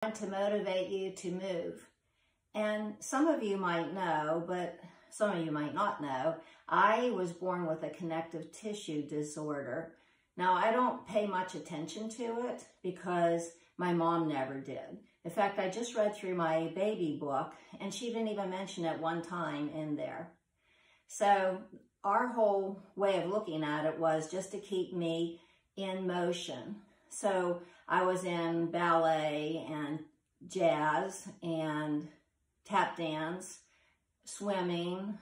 to motivate you to move. And some of you might know, but some of you might not know, I was born with a connective tissue disorder. Now, I don't pay much attention to it because my mom never did. In fact, I just read through my baby book and she didn't even mention it one time in there. So our whole way of looking at it was just to keep me in motion. So I was in ballet and jazz and tap dance, swimming,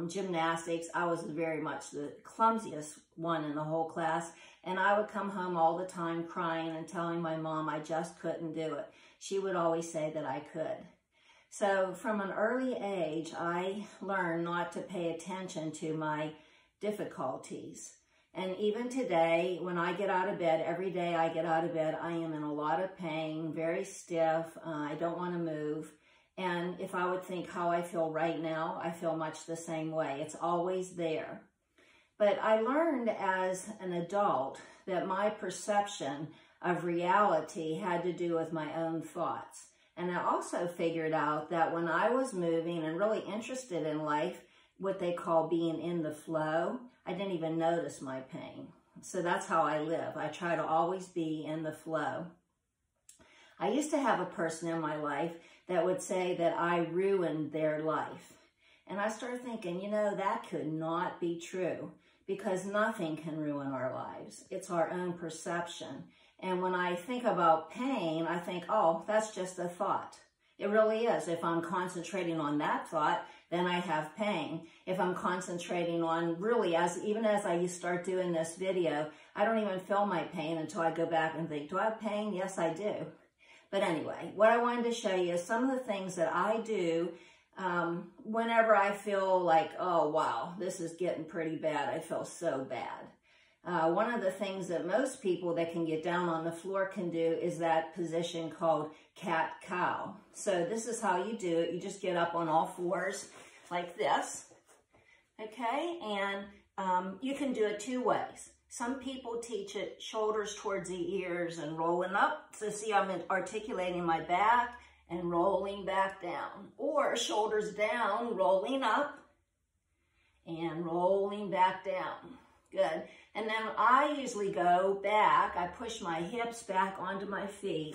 gymnastics. I was very much the clumsiest one in the whole class. And I would come home all the time crying and telling my mom I just couldn't do it. She would always say that I could. So from an early age, I learned not to pay attention to my difficulties. And even today, when I get out of bed, every day I get out of bed, I am in a lot of pain, very stiff. I don't want to move. And if I would think how I feel right now, I feel much the same way. It's always there. But I learned as an adult that my perception of reality had to do with my own thoughts. And I also figured out that when I was moving and really interested in life, what they call being in the flow, I didn't even notice my pain. So that's how I live. I try to always be in the flow. I used to have a person in my life that would say that I ruined their life. And I started thinking, you know, that could not be true because nothing can ruin our lives. It's our own perception. And when I think about pain, I think, oh, that's just a thought. It really is. If I'm concentrating on that thought, then I have pain. If I'm concentrating on really, even as I start doing this video, I don't even feel my pain until I go back and think, do I have pain? Yes, I do. But anyway, what I wanted to show you is some of the things that I do whenever I feel like, oh, wow, this is getting pretty bad. I feel so bad. One of the things that most people that can get down on the floor can do is that position called cat-cow. So this is how you do it. You just get up on all fours like this, okay? And you can do it two ways. Some people teach it shoulders towards the ears and rolling up. So see, I'm articulating my back and rolling back down. Or shoulders down, rolling up and rolling back down. Good. And then I usually go back. I push my hips back onto my feet.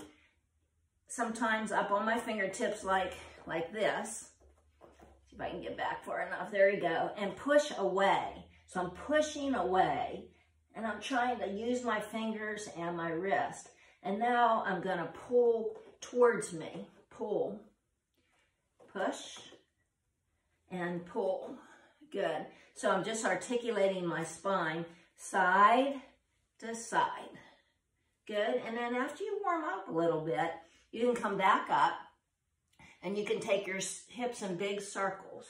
Sometimes up on my fingertips like this. See if I can get back far enough. There you go. And push away. So I'm pushing away. And I'm trying to use my fingers and my wrist. And now I'm going to pull towards me. Pull. Push. And pull. Good. So I'm just articulating my spine side to side. Good. And then after you warm up a little bit, you can come back up and you can take your hips in big circles.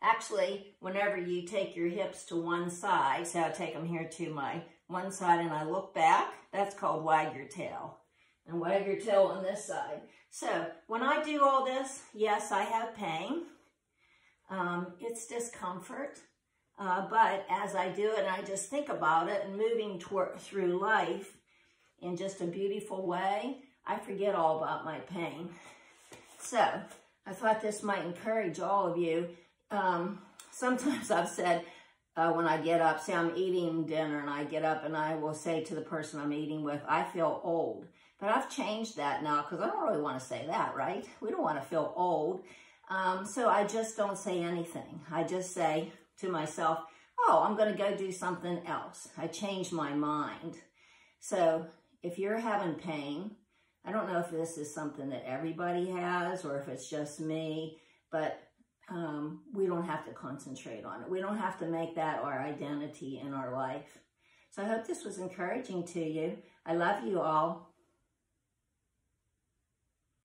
Actually, whenever you take your hips to one side, so I take them here to my one side and I look back, that's called wag your tail. And wag your tail on this side. So when I do all this, yes, I have pain. It's discomfort. But as I do it, I just think about it and moving through life in just a beautiful way, I forget all about my pain. So I thought this might encourage all of you. Sometimes I've said when I get up, say I'm eating dinner and I get up and I will say to the person I'm eating with, I feel old. But I've changed that now because I don't really want to say that, right? We don't want to feel old. So I just don't say anything. I just say to myself, oh, I'm going to go do something else. I change my mind. So if you're having pain, I don't know if this is something that everybody has or if it's just me, but we don't have to concentrate on it. We don't have to make that our identity in our life. So I hope this was encouraging to you. I love you all.